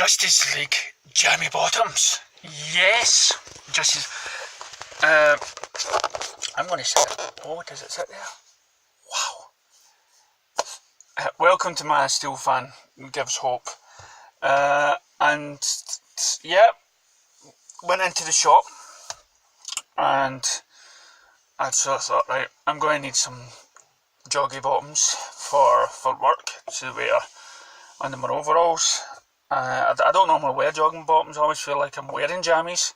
Justice League jammy bottoms. Yes, Justice. I'm going to sit. Oh, does it sit there? Wow. Welcome to Man of Steel fan. Gives hope. And yeah, went into the shop and I sort of thought, right, I'm going to need some joggy bottoms for work to wear under my overalls. I don't normally wear jogging bottoms. I always feel like I'm wearing jammies,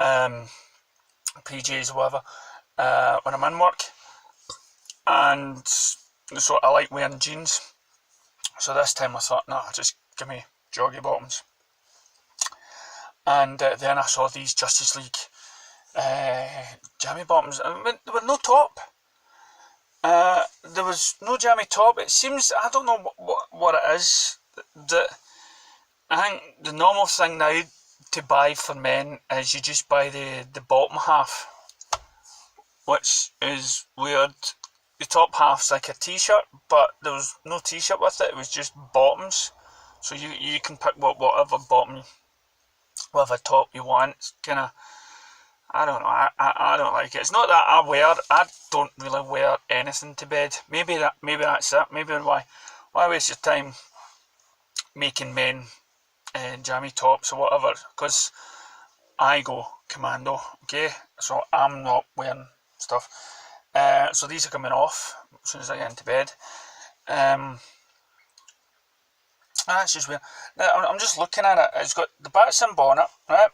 PJs, whatever, when I'm in work. And so I like wearing jeans. So this time I thought, nah, just give me joggy bottoms. And then I saw these Justice League jammy bottoms. There were no top. There was no jammy top. It seems, I don't know what it is, that I think the normal thing now to buy for men is you just buy the bottom half, which is weird. The top half's like a t-shirt, but there was no t-shirt with it. It was just bottoms. So you can pick whatever bottom, whatever top you want. It's kind of, I don't know. I don't like it. It's not that I don't really wear anything to bed. Maybe that's it. Maybe why waste your time making men jammy tops or whatever? Because I go commando. Okay, so I'm not wearing stuff. So these are coming off as soon as I get into bed. That's just weird. Now I'm just looking at it. It's got the Batson bonnet, right?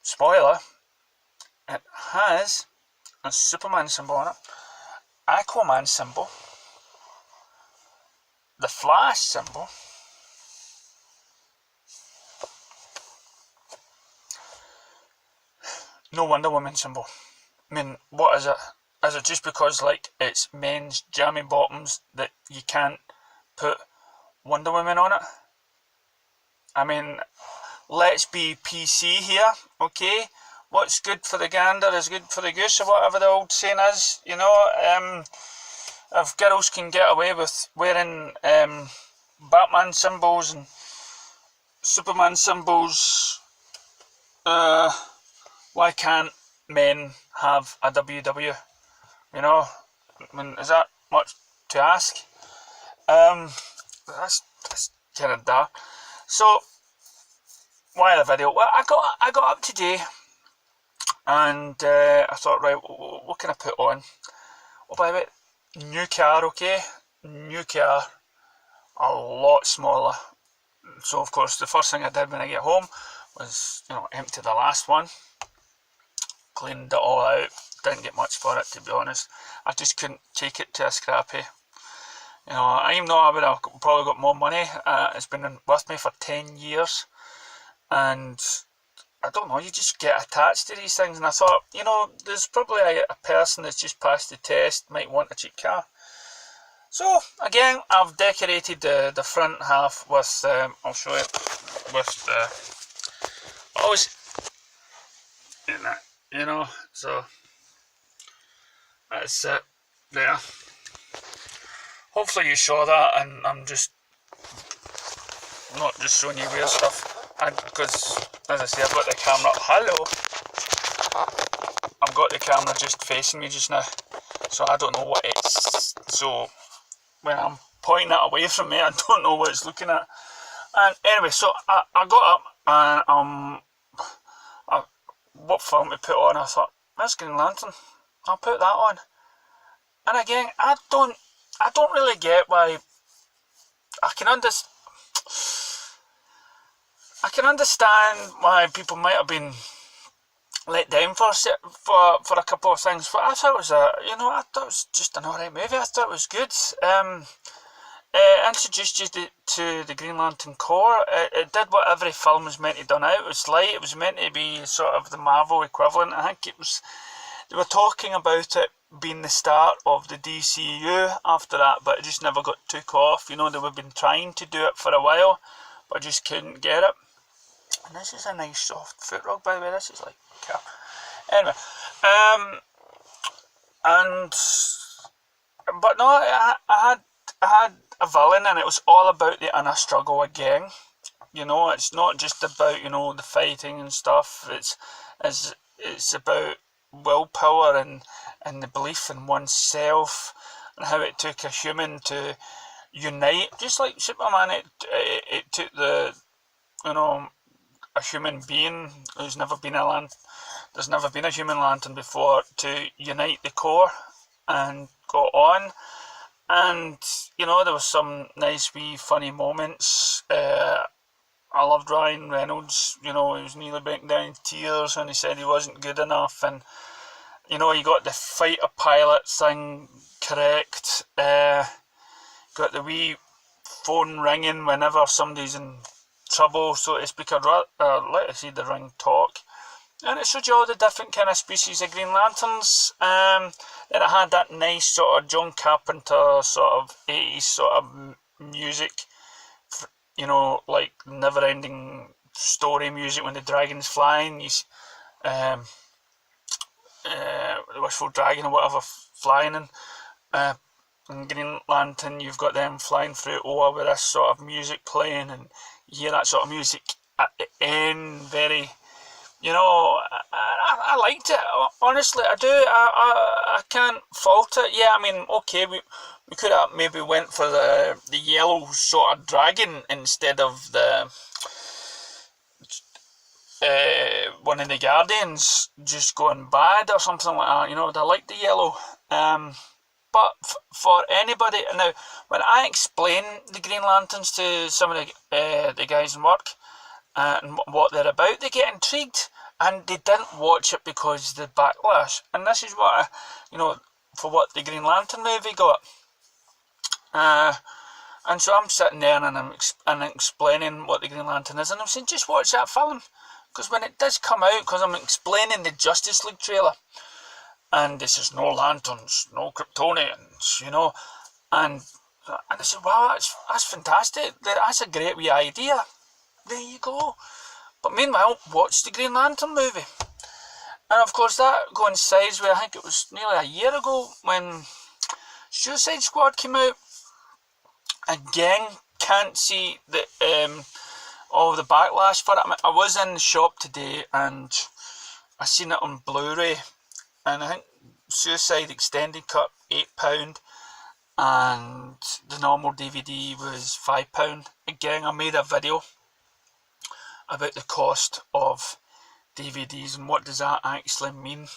Spoiler. It has a Superman symbol on it, Aquaman symbol, the Flash symbol, no Wonder Woman symbol. I mean, what is it? Is it just because like it's men's jammy bottoms that you can't put Wonder Woman on it? I mean, let's be PC here, okay? What's good for the gander is good for the goose, or whatever the old saying is, you know. If girls can get away with wearing Batman symbols and Superman symbols, why can't men have a WW? You know, I mean, is that much to ask? That's kind of dark. So, why the video? Well, I got up today. And I thought, right, what can I put on? Oh, by the way, new car, okay? New car, a lot smaller. So, of course, the first thing I did when I get home was, empty the last one. Cleaned it all out. Didn't get much for it, to be honest. I just couldn't take it to a scrappy. Even though I would have probably got more money, it's been with me for 10 years. And I don't know, you just get attached to these things, and I thought, there's probably a person that's just passed the test, might want a cheap car. So, again, I've decorated the front half with, I'll show you, with the, always, so, that's it, there. Hopefully you saw that, and I'm just, not just showing you weird stuff. Because, as I say, I've got the camera, I've got the camera just facing me just now, so I don't know what it's, so when I'm pointing it away from me, I don't know what it's looking at. And anyway, so I got up, and what film to put on, I thought, that's Green Lantern, I'll put that on. And again, I don't really get why, I can understand why people might have been let down for a couple of things, but I thought it was just an alright movie. I thought it was good. Introduced you to the Green Lantern Corps. It did what every film was meant to do now. It was light. It was meant to be sort of the Marvel equivalent. I think they were talking about it being the start of the DCU after that, but it just never got took off. They were been trying to do it for a while, but just couldn't get it. And this is a nice soft foot rug, by the way. This is like, yeah. Anyway, but no, I had a villain, and it was all about the inner struggle again. You know, it's not just about, you know, the fighting and stuff. It's about willpower and the belief in oneself, and how it took a human to unite. Just like Superman, it took you know, a human being who's never been there's never been a human lantern before, to unite the Corps and go on. And, you know, there was some nice wee funny moments. I loved Ryan Reynolds. You know, he was nearly breaking down in tears when he said he wasn't good enough. And, you know, he got the fighter pilot thing correct. Got the wee phone ringing whenever somebody's in trouble, so to speak. I'd like to see the ring talk. And it showed you all the different kind of species of Green Lanterns. Then it had that nice sort of John Carpenter sort of 80s sort of music, you know, like never-ending story music when the dragon's flying. The Wishful Dragon or whatever flying in Green Lantern, you've got them flying through Oa with this sort of music playing, and you hear that sort of music at the end. Very, you know, I liked it. Honestly, I do. I can't fault it. Yeah, I mean, okay, we could have maybe went for the yellow sort of dragon instead of the one of the Guardians just going bad or something like that. You know, I like the yellow. But for anybody now, when I explain the Green Lanterns to some of the guys in work and what they're about, they get intrigued, and they didn't watch it because of the backlash. And this is what for what the Green Lantern movie got. And so I'm sitting there and I'm explaining what the Green Lantern is, and I'm saying, just watch that film, because when it does come out, because I'm explaining the Justice League trailer, and this is no lanterns, no Kryptonians, you know, and I said, wow, that's fantastic, that's a great wee idea, there you go. But meanwhile, watch the Green Lantern movie. And of course that coincides with, I think it was nearly a year ago, when Suicide Squad came out. Again, can't see all the backlash for it. I was in the shop today and I seen it on Blu-ray, and I think Suicide Extended Cut £8 and the normal DVD was £5. Again, I made a video about the cost of DVDs and what does that actually mean.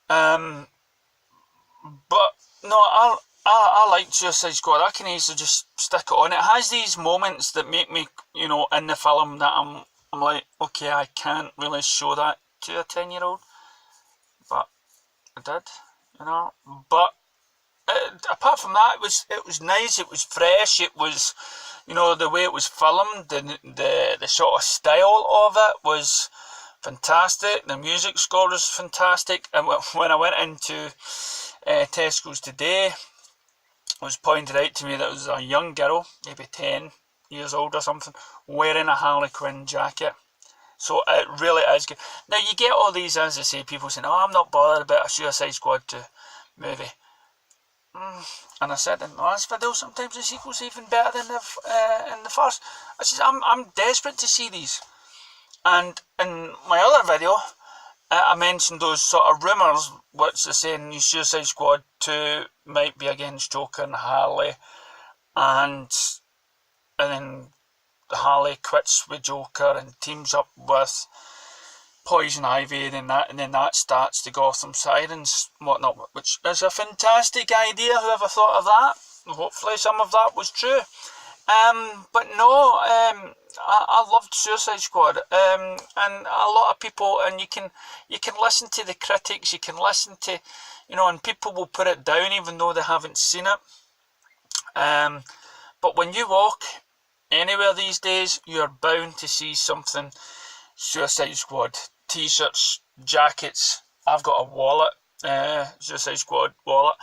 But no, I like Suicide Squad. I can easily just stick it on. It has these moments that make me, you know, in the film that I'm like, okay, I can't really show that to a 10-year-old, but I did, you know. But apart from that, it was nice. It was fresh. It was, you know, the way it was filmed, the sort of style of it was fantastic. The music score was fantastic. And when I went into Tesco's today, it was pointed out to me that it was a young girl, maybe 10 years old or something, wearing a Harley Quinn jacket. So it really is good. Now you get all these, as I say, people saying, oh, I'm not bothered about a Suicide Squad 2 movie. And I said in the last video, sometimes the sequel's even better than in the first. I said, I'm desperate to see these. And in my other video, I mentioned those sort of rumours, which they're saying Suicide Squad 2 might be against Joker and Harley, and then Harley quits with Joker and teams up with Poison Ivy, and then that starts the Gotham Sirens and whatnot, which is a fantastic idea. Whoever thought of that? Hopefully some of that was true. But no, I loved Suicide Squad, and a lot of people, and you can listen to the critics, you can listen to, you know, and people will put it down even though they haven't seen it. But when you walk anywhere these days, you're bound to see something Suicide Squad. T-shirts, jackets. I've got a wallet, Suicide Squad wallet.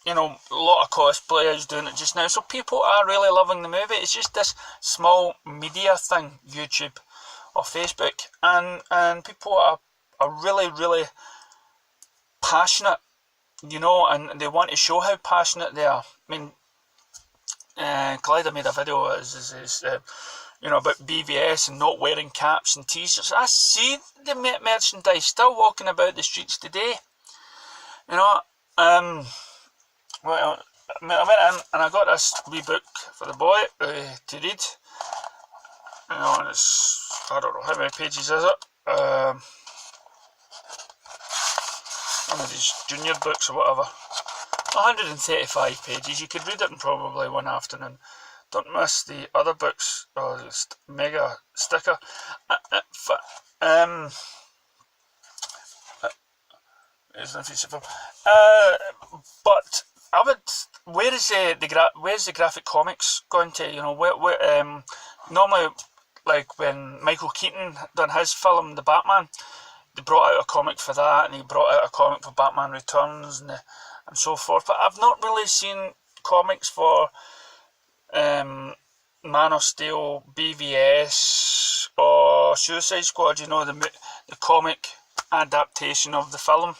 You know, a lot of cosplayers doing it just now. So people are really loving the movie. It's just this small media thing, YouTube or Facebook. And people are really, really passionate, you know, and they want to show how passionate they are. I mean, Collider made a video about BVS and not wearing caps and t-shirts. I see the merchandise still walking about the streets today. Well, I went in and I got this wee book for the boy to read. And it's, I don't know, how many pages is it? One of these junior books or whatever. 135 pages. You could read it in probably one afternoon. Don't miss the other books. Oh, this mega sticker. But I would. Where's the graphic comics going to? Normally, like when Michael Keaton done his film, The Batman, they brought out a comic for that, and he brought out a comic for Batman Returns, and so forth. But I've not really seen comics for Man of Steel, BVS, or Suicide Squad. The comic adaptation of the film.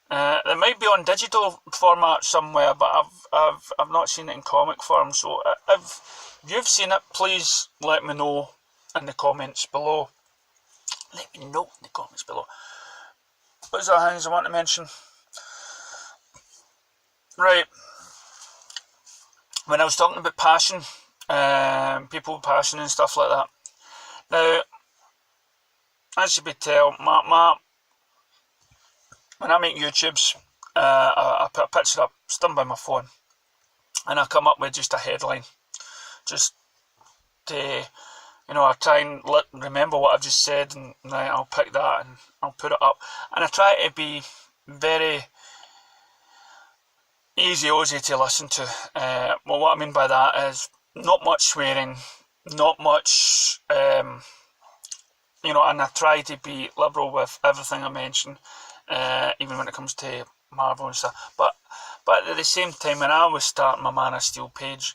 It might be on digital format somewhere, but I've not seen it in comic form. So if you've seen it, please let me know in the comments below. Let me know in the comments below. What's the things I want to mention? Right. When I was talking about passion, people with passion and stuff like that. Now, as you could tell, when I make YouTubes, I put a picture up, it's done by my phone, and I come up with just a headline, just to, I try and remember what I've just said, and I'll pick that and I'll put it up, and I try to be very easy to listen to. Well, what I mean by that is not much swearing, not much, and I try to be liberal with everything I mention. Even when it comes to Marvel and stuff, but at the same time, when I was starting my Man of Steel page,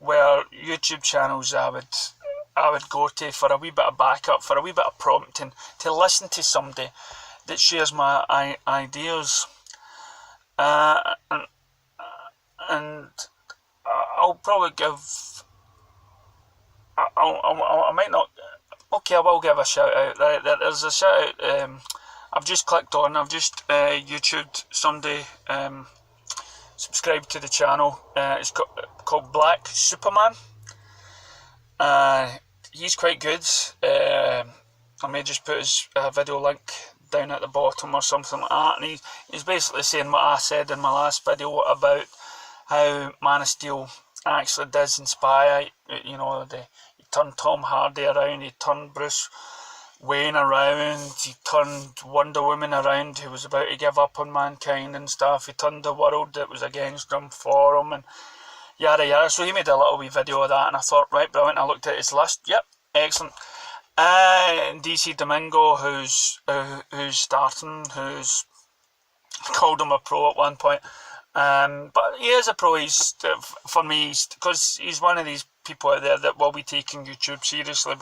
were YouTube channels I would go to for a wee bit of backup, for a wee bit of prompting, to listen to somebody that shares my ideas, and I'll probably give. I might not. Okay, I will give a shout out. There's a shout out. I've just clicked on. I've just YouTubed somebody. Subscribe to the channel. It's called Black Superman. He's quite good. I may just put his video link down at the bottom or something like that. And he's basically saying what I said in my last video about how Man of Steel actually does inspire. He turned Tom Hardy around, he turned Bruce Wayne around, he turned Wonder Woman around, who was about to give up on mankind and stuff. He turned the world that was against him for him, and yada yada. So he made a little wee video of that, and I thought, right, brilliant. I looked at his list. Yep, excellent. DC Domingo, who's starting, who's called him a pro at one point. But he is a pro. For me, because he's one of these people out there that will be taking YouTube seriously.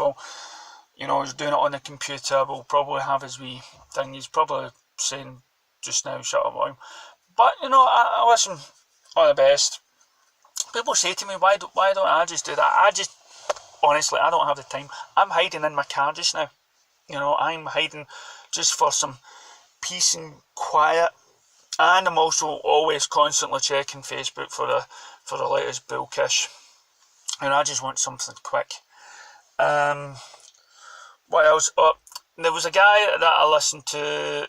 He's doing it on the computer. Will probably have his wee thing. He's probably saying just now, shut up, him. But I listen. All the best. People say to me, why don't I just do that? Honestly, I don't have the time. I'm hiding in my car just now. I'm hiding just for some peace and quiet. And I'm also always constantly checking Facebook for the latest bullkish. I just want something quick. What else? Oh, there was a guy that I listened to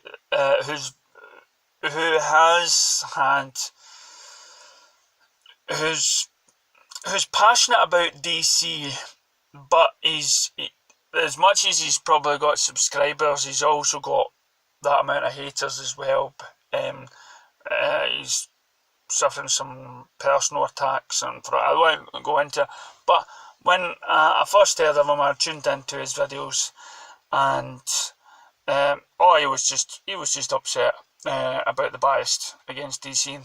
who's passionate about DC, but as much as he's probably got subscribers, he's also got that amount of haters as well. He's suffering some personal attacks, and I won't go into. But when I first heard of him, I tuned into his videos, and he was just upset about the bias against DC,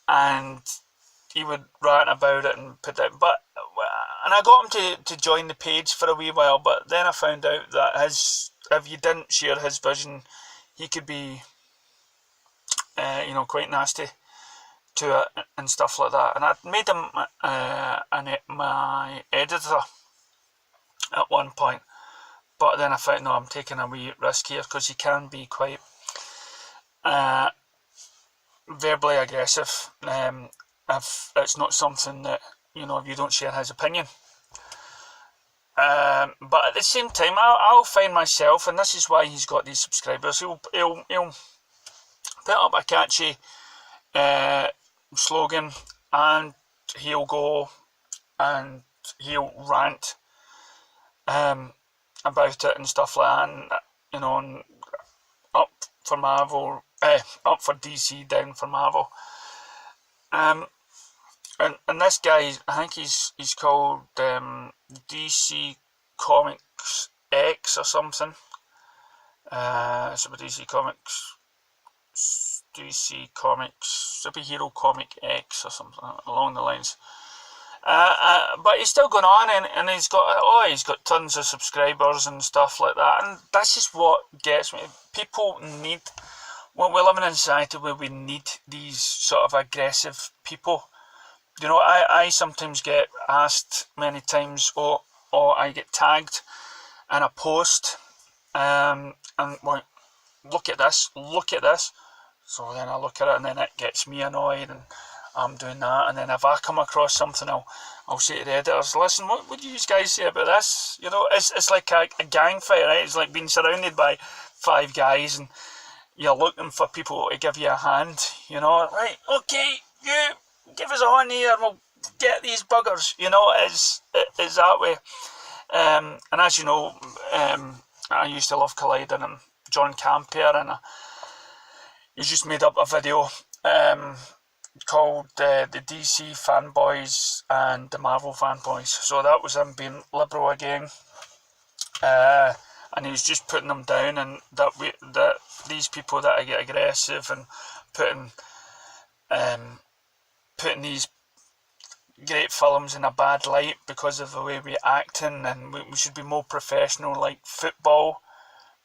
and he would rant about it and put it. And I got him to join the page for a wee while, but then I found out that if you didn't share his vision, he could be quite nasty to it and stuff like that. And I'd made him my editor at one point, but then I thought, no, I'm taking a wee risk here, because he can be quite verbally aggressive if it's not something that, if you don't share his opinion. But at the same time, I'll find myself, and this is why he's got these subscribers, he'll put up a catchy slogan, and he'll go and he'll rant about it and stuff like that, and up for Marvel, up for DC, down for Marvel. And this guy, I think he's called DC Comics X or something. DC Comics Superhero Comic X or something along the lines. But he's still going on, and he's got tons of subscribers and stuff like that. And this is what gets me. People need. Well, we live in a society where we need these sort of aggressive people. I sometimes get asked many times, or I get tagged in a post, and like, look at this. So then I look at it, and then it gets me annoyed, and I'm doing that. And then if I come across something, I'll say to the editors, listen, what do you guys say about this? It's like a gang fight, right? It's like being surrounded by 5 guys, and you're looking for people to give you a hand, right, okay, you give us a hand here and we'll get these buggers, it's that way. And as you know, I used to love Collider and John Campier, and he's just made up a video called the DC fanboys and the Marvel fanboys. So that was him being liberal again. And he was just putting them down, and that these people that get aggressive and putting these great films in a bad light because of the way we're acting, and we should be more professional, like football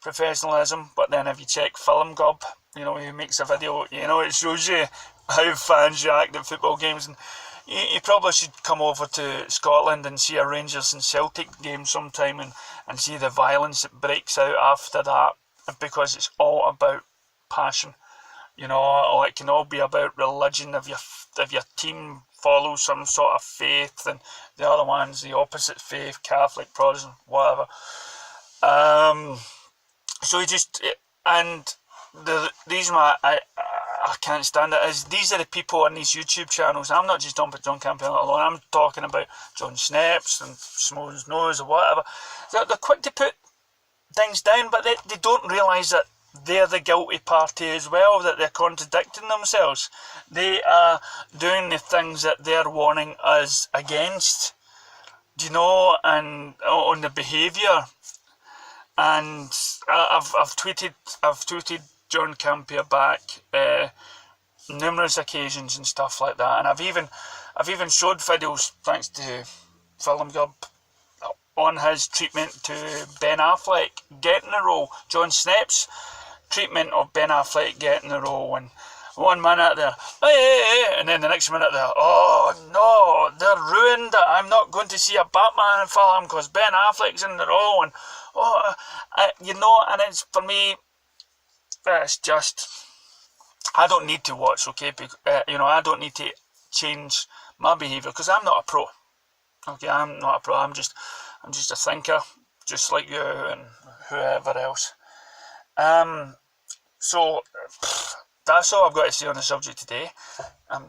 professionalism. But then if you check Film Gob, who makes a video, it shows you how fans react at football games. And you probably should come over to Scotland and see a Rangers and Celtic game sometime, and see the violence that breaks out after that, because it's all about passion. Or it can all be about religion. If your team follows some sort of faith, and the other one's the opposite faith, Catholic, Protestant, whatever. So the reason why I can't stand it is these are the people on these YouTube channels. I'm not just talking about John Campion alone. I'm talking about John Snaps and Smoke's Nose or whatever. They're quick to put things down, but they don't realise that they're the guilty party as well, that they're contradicting themselves. They are doing the things that they're warning us against, and on the behaviour. And I've tweeted John Campier back numerous occasions and stuff like that, and I've even showed videos, thanks to Film Gob, on his treatment to Ben Affleck getting the role, John Snape's treatment of Ben Affleck getting the role. And 1 minute they're, hey, and then the next minute they're, oh no, they're ruined it. I'm not going to see a Batman film because Ben Affleck's in the role. And and it's, for me, it's just, I don't need to watch, okay? I don't need to change my behaviour, because I'm not a pro. Okay, I'm not a pro. I'm just a thinker, just like you and whoever else. So that's all I've got to say on the subject today.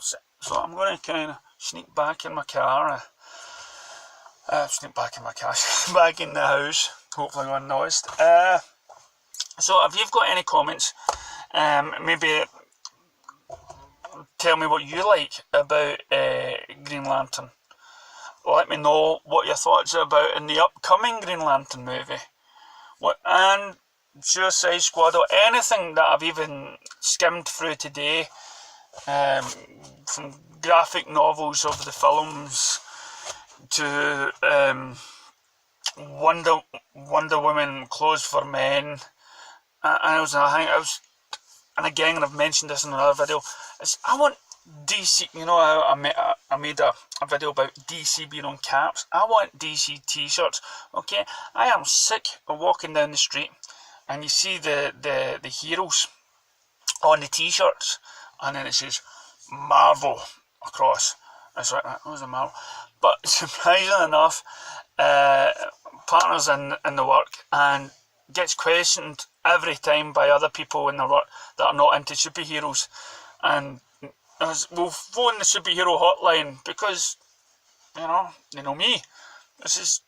So I'm going to kind of sneak back in my car. Back in the house. Hopefully unnoised. So if you've got any comments, maybe tell me what you like about Green Lantern. Let me know what your thoughts are about in the upcoming Green Lantern movie. And Suicide Squad, or anything that I've even skimmed through today, from graphic novels of the films to Wonder Woman clothes for men, and again, I've mentioned this in another video, I want DC, you know, I made a video about DC being on caps. I want DC t-shirts, okay? I am sick of walking down the street and you see the heroes on the t-shirts and then it says Marvel across. It's like, that was a Marvel. But surprisingly enough, partners in the work and gets questioned every time by other people in the work that are not into superheroes, and we'll phone the superhero hotline because you know me. This is,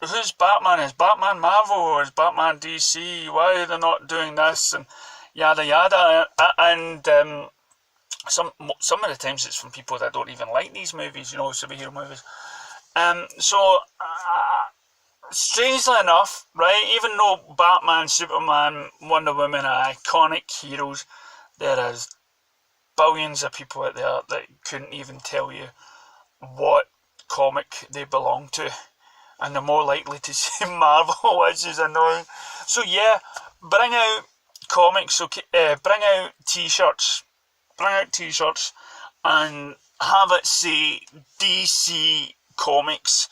who's Batman? Is Batman Marvel or is Batman DC? Why are they not doing this? And yada yada. And some of the times it's from people that don't even like these movies, you know, superhero movies. So strangely enough, right, even though Batman, Superman, Wonder Woman are iconic heroes, there is billions of people out there that couldn't even tell you what comic they belong to, and they're more likely to say Marvel, which is annoying. So yeah, bring out comics, okay? Bring out t-shirts, and have it say DC Comics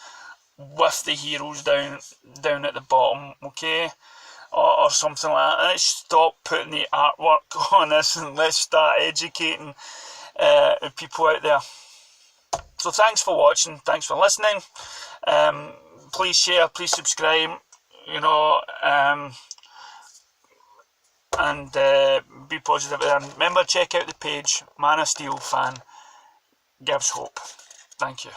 with the heroes down at the bottom, okay? Or something like that. Let's stop putting the artwork on this and let's start educating people out there. So thanks for watching, thanks for listening. Please share, please subscribe, you know, and be positive. And remember, check out the page, Man of Steel fan gives hope. Thank you.